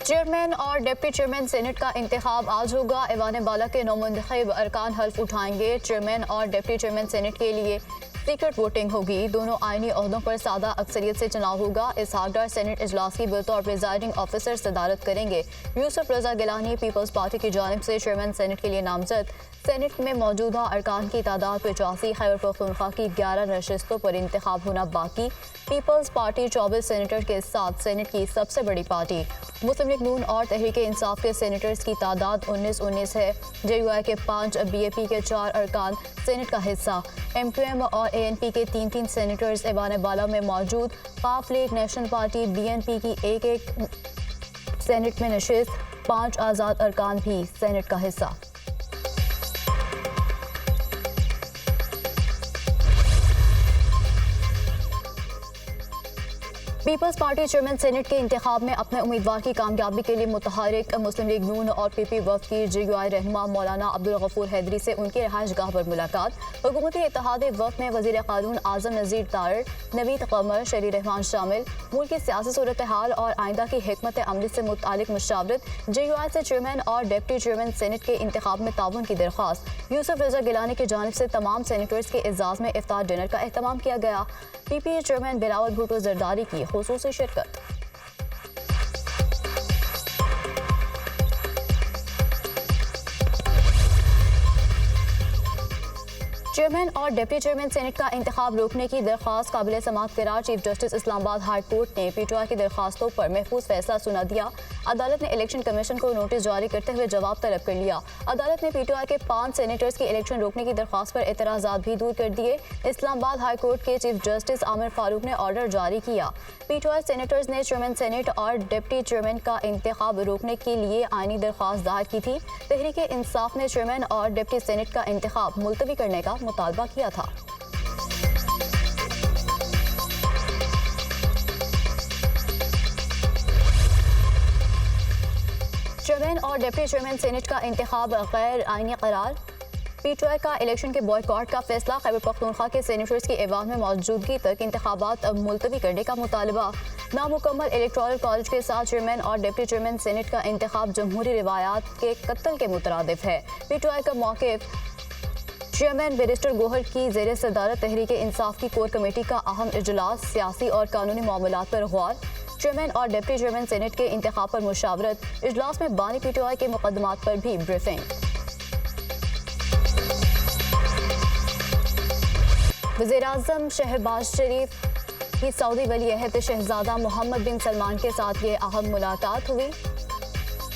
Chairman और deputy chairman senate का इंतखाब आज होगा। ऐवान बाला के नौमुंतखब अरकान हल्फ उठाएंगे। चेयरमैन और डिप्टी चेयरमैन सेनेट के लिए सीक्रेट वोटिंग होगी। दोनों आईनी ओहदों पर सादा अक्सरियत से चुनाव होगा। इसहाक डार सेनेट इजलास की बतौर प्रिजाइडिंग ऑफिसर सदारत करेंगे। यूसुफ रजा गिलानी पीपल्स पार्टी की जानिब से चेयरमैन सेनेट के लिए नामजद। सेनेट में मौजूदा अरकान की तादाद 85, खैबर पख्तूनख्वा की 11 नशिस्तों पर इंतखाब होना बाकी। पीपल्स पार्टी 24 सेनेटर के साथ सेनेट की सबसे बड़ी पार्टी। मुस्लिम लीग नून और तहरीक इंसाफ के सेनेटर्स की तादाद 19 है। JUI के 5, BAP के 4 अरकान सेनेट का हिस्सा। MQM और ANP के 3 सेनेटर्स ऐवान बाला में मौजूद। पाक लीग, नेशनल पार्टी, BNP की एक सेनेट में नशिस्त। 5 आज़ाद अरकान भी सेनेट का हिस्सा। पीपल्स पार्टी चेयरमैन सेनेट के इंतखाब में अपने उम्मीदवार की कामयाबी के लिए मुतहरिक मुस्लिम लीग नून और PP वफ़द की JUI रहनुमा मौलाना अब्दुल गफूर हैदरी से उनकी रहायश गाह पर मुलाकात। हुकूमती इत्तेहाद वफ़द में वज़ीर क़ानून आज़म नज़ीर तारड़, नवीद क़मर, शरी रहमान शामिल। मुल्क की सियासी सूरत हाल और आइंदा की हिकमत अमली से मुतालिक मुशावरत। JUI से चेयरमैन और डिप्टी चेयरमैन सेनेट के इंतखाब में ताउन की दरख्वास्त। यूसुफ रजा गिलानी की जानिब से तमाम सेनेटर्स के एजाज़ में इफ्तार डिनर का एहतमाम किया गया। PPA चेयरमैन बिलावल भुट्टो जरदारी की खुसूसी शिरकत। चेयरमैन और डिप्टी चेयरमैन सेनेट का इंतखाब रोकने की दरख्वास्त काबिल समाअत करार chief justice Islamabad high court ने PTI की दरख्वास्तों पर महफूज फैसला सुना दिया। अदालत ने इलेक्शन कमीशन को नोटिस जारी करते हुए जवाब तलब कर लिया। अदालत ने PTI के 5 सेनेटर्स की इलेक्शन रोकने की दरख्वास्त पर एतराज़ात भी दूर कर दिए। इस्लामाबाद हाई कोर्ट के चीफ जस्टिस आमिर फारूक ने ऑर्डर जारी किया। PTI सेनेटर्स ने चेयरमैन सेनेट और डिप्टी चेयरमैन का इंतखाब रोकने के लिए आईनी दरख्वास्त दायर की थी। तहरीक इंसाफ ने चेयरमैन और डिप्टी सेनेट का इंतखाब मुलतवी करने का मुतालबा किया था। चेयरमैन और डिप्टी चेयरमैन सेनेट का इंतखाब गैर आईनी करार। PTI का इलेक्शन के बॉयकॉट का फैसला। खैबर पख्तूनख्वा के सेनेटर्स की ऐवान में मौजूदगी तक इंतखाबात मुलतवी करने का मुतालबा। नामुकम्मल इलेक्टोरल कॉलेज के साथ चेयरमैन और डिप्टी चेयरमैन सेनेट का इंतखाब जमहूरी रिवायात के कत्ल के मुतरादिफ है। PTI का मौक़िफ़। चेयरमैन बैरिस्टर गोहर की ज़ेर सदारत तहरीक इंसाफ की कोर कमेटी का अहम इजलास। सियासी और कानूनी मामलात पर गौर। चेयरमैन और डिप्टी चेयरमैन सेनेट के इंतखाब पर मुशावरत। इजलास में बानी PTI के मुकदमात पर भी ब्रीफिंग। वज़ीर-ए-आज़म शहबाज शरीफ की सऊदी वली अहद शहजादा मोहम्मद बिन सलमान के साथ ये अहम मुलाकात हुई।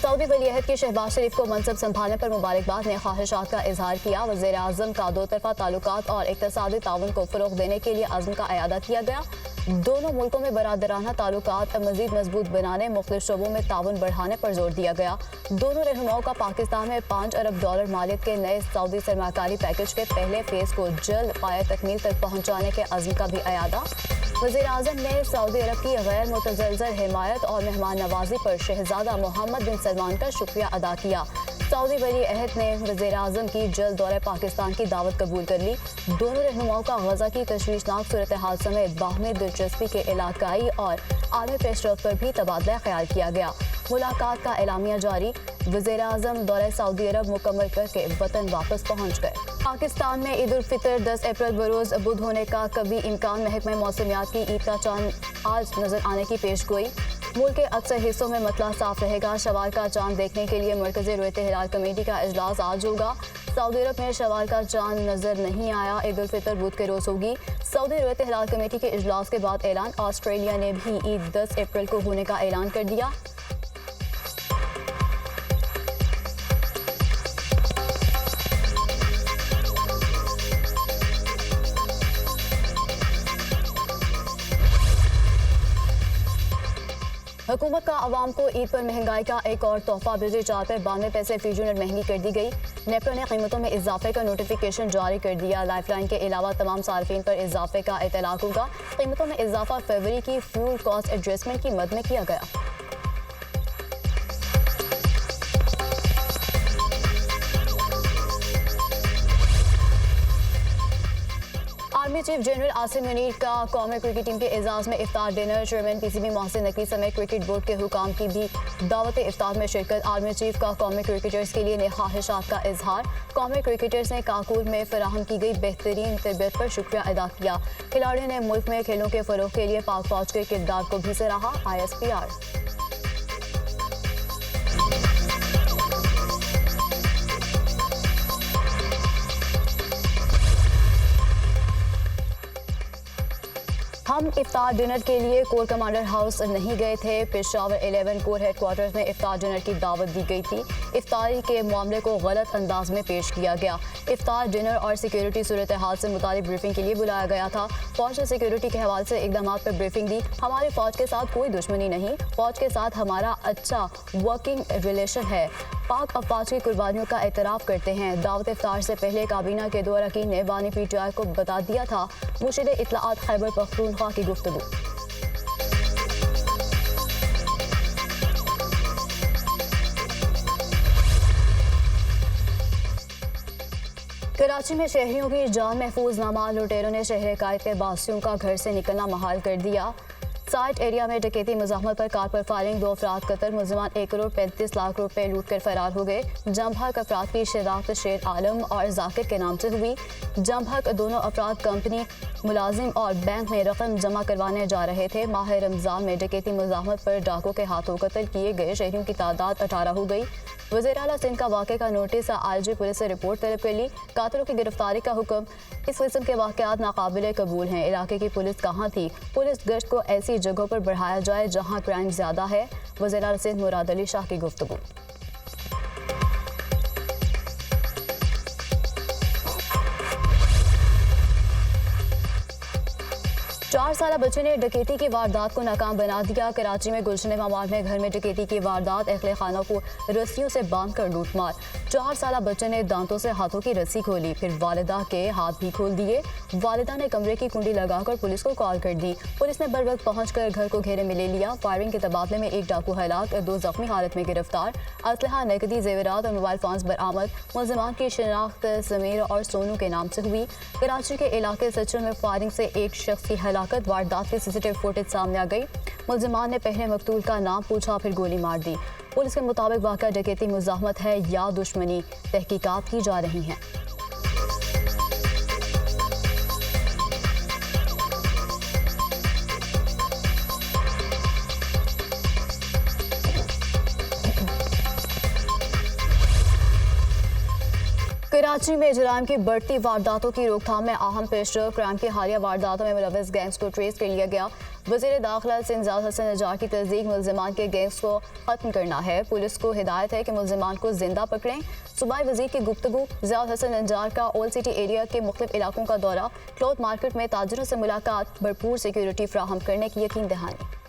सऊदी वली अहद के शहबाज शरीफ को मनसब संभालने पर मुबारकबाद ने ख्वाहिशात का इजहार किया। वज़ीर-ए-आज़म का दो तरफ़ा ताल्लुकात और इक़्तिसादी ताउन को फ़रोग़ देने के लिए अज़्म का एआदा किया गया। दोनों मुल्कों में बरादराना ताल्लुकात मज़ीद मजबूत बनाने, मुख्तलिफ शोबों में ताउन बढ़ाने पर जोर दिया गया। दोनों रहनुमाओं का पाकिस्तान में $5 अरब मालियत के नए सऊदी सरमाकारी पैकेज के पहले फेज़ को जल्द पाया तकमील तक पहुँचाने के अज़्म का भी एआदा। वज़ीर-ए-आज़म ने सऊदी अरब की गैर मुतज़लज़ल हिमायत और मेहमान नवाजी पर शहजादा मोहम्मद बिन सलमान का शुक्रिया अदा किया। सऊदी वली अहद ने वज़ीर-ए-आज़म की जल्द दौरे पाकिस्तान की दावत कबूल कर ली। दोनों रहनुमाओं का गज़ा की तशवीशनाक सूरत हाल समेत बाहमी दिलचस्पी के इलाकाई और आलमी पेशरफ्त पर भी तबादला ख्याल किया गया। मुलाकात का एलामिया जारी। वज़ीर-ए-आज़म दौरे सऊदी अरब मुकम्मल करके वतन वापस पहुँच गए। पाकिस्तान में ईद उल फितर 10 अप्रैल बरोज़ बुध होने का कभी इम्कान। महकमा मौसमियात की ईद का चांद आज नजर आने की पेशगोई। मुल्क के अक्सर हिस्सों में मतला साफ रहेगा। शवाल का चांद देखने के लिए मरकज़ी रुयते हिलाल कमेटी का इजलास आज होगा। सऊदी अरब में शवाल का चांद नजर नहीं आया। ईद उल फितर बुध के रोज़ होगी। सऊदी रुयते हिलाल कमेटी के इजलास के बाद ऐलान। ऑस्ट्रेलिया ने भी ईद 10 अप्रैल को होने का ऐलान कर दिया। हुकूमत का आवाम को ईद पर महंगाई का एक और तोहफा। बिजली 4 पर 92 पैसे फी यूनिट महंगी कर दी गई। नेपटो ने कीमतों में इजाफे का नोटिफिकेशन जारी कर दिया। लाइफलाइन के अलावा तमाम सार्फिन पर इजाफे का इतलाक होगा। कीमतों में इजाफा फरवरी की फ्यूल कॉस्ट एडजस्टमेंट की मद में किया गया। Army chief general Asim Munir का कौमी क्रिकेट टीम के एजाज में इफ्तार dinner. Chairman PCB Mohsin Naqvi समेत क्रिकेट बोर्ड के हुकाम की भी दावत इफ्तार में शिरकत। आर्मी चीफ का कौमी क्रिकेटर्स के लिए ख्वाहिशात का इजहार। कौमी क्रिकेटर्स ने काकूर में फराहम की गई बेहतरीन तरबियत पर शुक्रिया अदा किया। खिलाड़ियों ने मुल्क में खेलों के फरोग के लिए पाक फौज के किरदार को भी सराहा। ISPR हम इफ्तार डिनर के लिए कोर कमांडर हाउस नहीं गए थे। पेशावर 11 कोर हेडक्वार्टर्स में इफ्तार डिनर की दावत दी गई थी। इफ्तारी के मामले को गलत अंदाज में पेश किया गया। इफ्तार डिनर और सिक्योरिटी सूरत हाल से मुतालिक ब्रीफिंग के लिए बुलाया गया था। फौज ने सिक्योरिटी के हवाले से इकदाम पर ब्रीफिंग दी। हमारी फौज के साथ कोई दुश्मनी नहीं, फौज के साथ हमारा अच्छा वर्किंग रिलेशन है। पाक अफवाज की कुर्बानियों का एतराफ़ करते हैं। दावत इफ्तार से पहले काबीना के 2 अरकान ने बानी PTI को बता दिया था। मुशीर इत्तलाआत खैबर पख्तूनख्वा की गुफ्तगू। कराची में शहरियों की जान महफूज नामाल लुटेरों ने शहर कायद के बासियों का घर से निकलना महाल कर दिया। साइट एरिया में डकैती मुज़ाहमत पर कार पर फायरिंग, 2 अफराद कत्ल, मुलज़िमान 1 करोड़ 35 लाख रुपए लूट कर फरार हो गए। जमभक अफराद की शनाख्त शेर आलम और जाकिर के नाम से हुई। जमभक दोनों अफराद कंपनी मुलाजिम और बैंक में रकम जमा करवाने जा रहे थे। माह रमज़ान में डकैती मुज़ाहमत पर डाकुओं के हाथों कत्ल किए गए शहरियों की तादाद 18 हो गई। वज़ीर आला सिंध का वाक़े का नोटिस IG पुलिस से रिपोर्ट तलब कर ली। कातिलों की गिरफ्तारी का हुक्म। इस किस्म के वाक़यात नाकाबिले कबूल हैं। इलाके की पुलिस कहाँ थी? पुलिस गश्त को ऐसी जगहों पर बढ़ाया जाए जहाँ क्राइम ज़्यादा है। वज़ीर आला सिंध मुराद अली शाह की गुफ्तगू। 4 साला बच्चे ने डकैती की वारदात को नाकाम बना दिया। कराची में गुलशन मामार में घर में डकैती की वारदात, अहले खाना को रस्सियों से बांधकर लूटमार। 4 साला बच्चे ने दांतों से हाथों की रस्सी खोली, फिर वालिदा के हाथ भी खोल दिए। वालिदा ने कमरे की कुंडी लगाकर पुलिस को कॉल कर दी। पुलिस ने बर वक्त पहुंचकर घर को घेरे में ले लिया। फायरिंग के तबादले में 1 डाकू हलाक, 2 जख्मी हालत में गिरफ्तार। असलहा, नकदी, जेवरात और मोबाइल फोन्स बरामद। मुलजिमान की शनाख्त समीर और सोनू के नाम से हुई। कराची के इलाके सचल में फायरिंग से 1 शख्स की हलाकत, वारदात की CCTV फुटेज सामने आ गई। मुलजिमान ने पहले मकतूल का नाम पूछा, फिर गोली मार दी। पुलिस के मुताबिक वाक़या डकैती मुज़ाहमत है या दुश्मनी, तहकीकात की जा रही हैं। कराची में जराइम की बढ़ती वारदातों की रोकथाम में अहम पेशरफ। क्राइम की हालिया वारदातों में मुलव्वस गैंग्स को ट्रेस कर लिया गया। वज़ीर दाखिला सिंध ज़ियाद हसन नज्जार की तस्दीक, मुलजिमान के गैंग्स को ख़त्म करना है। पुलिस को हिदायत है कि मुलजिमान को जिंदा पकड़ें। सूबाई वज़ीर की गुफ्तगू। ज़ियाद हसन नज्जार का ओल्ड सिटी एरिया के मुख्तलिफ इलाकों का दौरा, क्लॉथ मार्केट में ताजिरों से मुलाकात, भरपूर सिक्योरिटी फ्राहम करने की यकीन दहानी।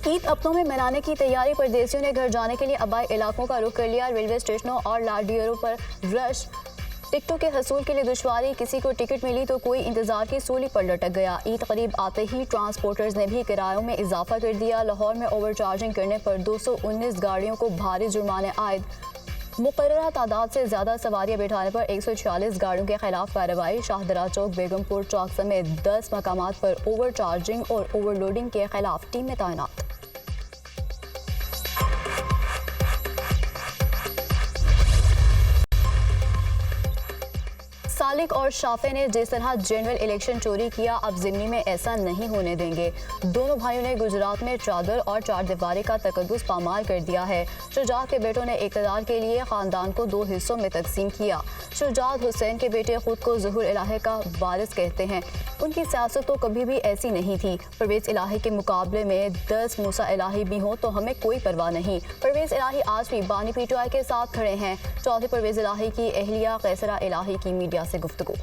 ईद अपनों में मनाने की तैयारी, परदेसियों ने घर जाने के लिए आबाई इलाकों का रुख कर लिया। रेलवे स्टेशनों और लाडियरों पर रश, टिकटों के हसूल के लिए दुश्वारी। किसी को टिकट मिली तो कोई इंतजार की सूली पर लटक गया। ईद करीब आते ही ट्रांसपोर्टर्स ने भी किरायों में इजाफा कर दिया। लाहौर में ओवर चार्जिंग करने पर 219 गाड़ियों को भारी जुर्माने आयद। मुकर्ररा तादाद से ज़्यादा सवारियां बिठाने पर 146 गाड़ियों के खिलाफ कार्रवाई। शाहदरा चौक, बेगमपुर चौक समेत 10 मकामात पर ओवर चार्जिंग और ओवरलोडिंग के खिलाफ टीमें तैनात। सालिक और शाफे ने जिस तरह जनरल इलेक्शन चोरी किया, अब ज़िमनी में ऐसा नहीं होने देंगे। दोनों भाइयों ने गुजरात में चादर और चार दीवारी का तकद्दुस पामाल कर दिया है। शुजात के बेटों ने इक़्तिदार के लिए ख़ानदान को 2 हिस्सों में तकसीम किया। शुजात हुसैन के बेटे खुद को ज़ुहूर इलाही का वारिस कहते हैं। उनकी सियासत तो कभी भी ऐसी नहीं थी। परवेज़ इलाही के मुकाबले में 10 मूसा इलाही भी हों तो हमें कोई परवाह नहीं। परवेज़ इलाही आज भी बानी PTI के साथ खड़े हैं। चौथे परवेज़ इलाही की अहलिया कैसरा इलाही की मीडिया से गुफ्तगू।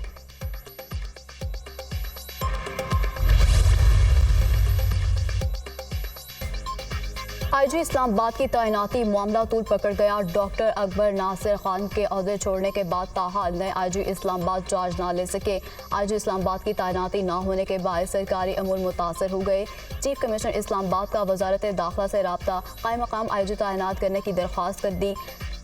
आईजी इस्लामाबाद की तैनाती मामला तूल पकड़ गया। डॉक्टर अकबर नासिर खान के अहदे छोड़ने के बाद ताहाल नए आईजी इस्लामाबाद चार्ज ना ले सके। आईजी इस्लामाबाद की तैनाती ना होने के बायस सरकारी अमूर मुतासर हो गए। चीफ कमिश्नर इस्लामाबाद का वजारत दाखिला से रब्ता कायम मकाम आईजी तैनात करने की दरख्वास्त कर दी।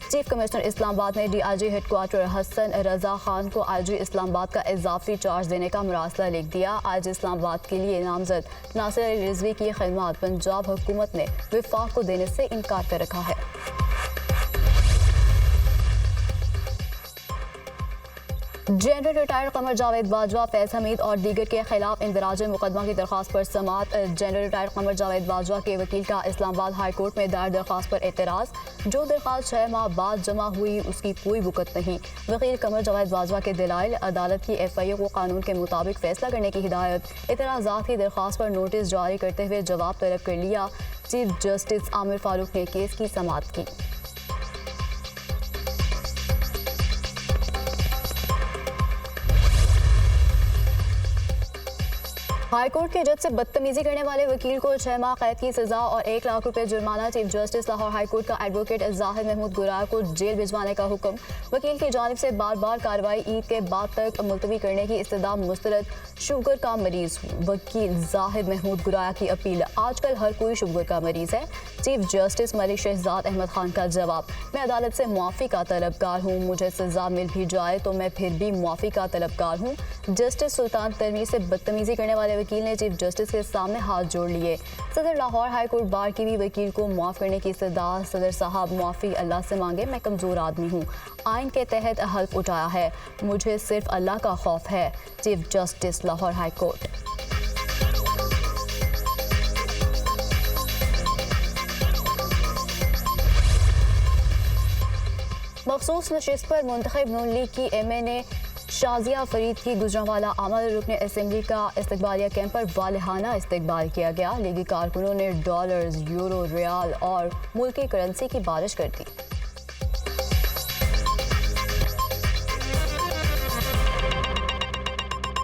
चीफ कमिश्नर इस्लामाबाद ने डीआईजी हेडक्वार्टर हसन रजा खान को आईजी इस्लामाबाद का इजाफी चार्ज देने का मरासला लिख दिया। आईजी इस्लामाबाद के लिए नामजद नासिर अली रिजवी की खिदमत पंजाब हुकूमत ने विफाक को देने से इनकार कर रखा है। जनरल रिटायर्ड कमर जावेद बाजवा, फैज हमीद और दीगर के खिलाफ इंदराज मुकदमा की दरख्वास्त पर समात। जनरल रिटायर्ड कमर जावेद बाजवा के वकील का इस्लामाबाद हाई कोर्ट में दायर दरख्वास्त पर एतराज़। जो दरख्वास्त 6 माह बाद जमा हुई उसकी कोई वक़्त नहीं। वकील कमर जावेद बाजवा के दलाइल, अदालत की FIA को कानून के मुताबिक फैसला करने की हिदायत। एतराज़ात की दरख्वास्त पर नोटिस जारी करते हुए जवाब तलब कर लिया। चीफ जस्टिस आमिर फारूक ने केस की समाअत की। हाईकोर्ट के जज से बदतमीजी करने वाले वकील को 6 माह कैद की सजा और 1 लाख रुपए जुर्माना। चीफ जस्टिस लाहौर हाईकोर्ट का एडवोकेट जाहिद महमूद गुरार को जेल भिजवाने का हुक्म। वकील की जानिब से बार बार कार्रवाई ईद के बाद तक मुलतवी करने की इस्तदा मुस्तरद। शुगर का मरीज वकील जाहिद महमूद गुरार की अपील, आजकल हर कोई शुगर का मरीज है। चीफ जस्टिस मलिक शहजाद अहमद खान का जवाब, मैं अदालत से मुआफ़ी का तलबगार हूँ, मुझे सजा मिल भी जाए तो मैं फिर भी मुआफ़ी का तलबगार हूँ। जस्टिस सुल्तान तरमीर से बदतमीजी करने वाले वकील ने चीफ जस्टिस के सामने हाथ जोड़ लिए। सदर लाहौर हाई कोर्ट बार की भी वकील को माफ़ करने की इस्तदा। सदर साहब मुआफ़ी अल्लाह से मांगे, मैं कमज़ोर आदमी हूँ, आइन के तहत हल्फ उठाया है, मुझे सिर्फ अल्लाह का खौफ है। Chief justice Lahore high court. मखसूस नशिस्त पर मुंतखब नून लीग की MNA शाजिया फरीद की गुजरांवाला आमद रुकन असम्बली का इस्तकबालिया कैंप पर वालिहाना इस्तकबाल किया गया। लीगी कारकुनों ने डॉलर्स, यूरो, रियाल और मुल्की करेंसी की बारिश कर दी।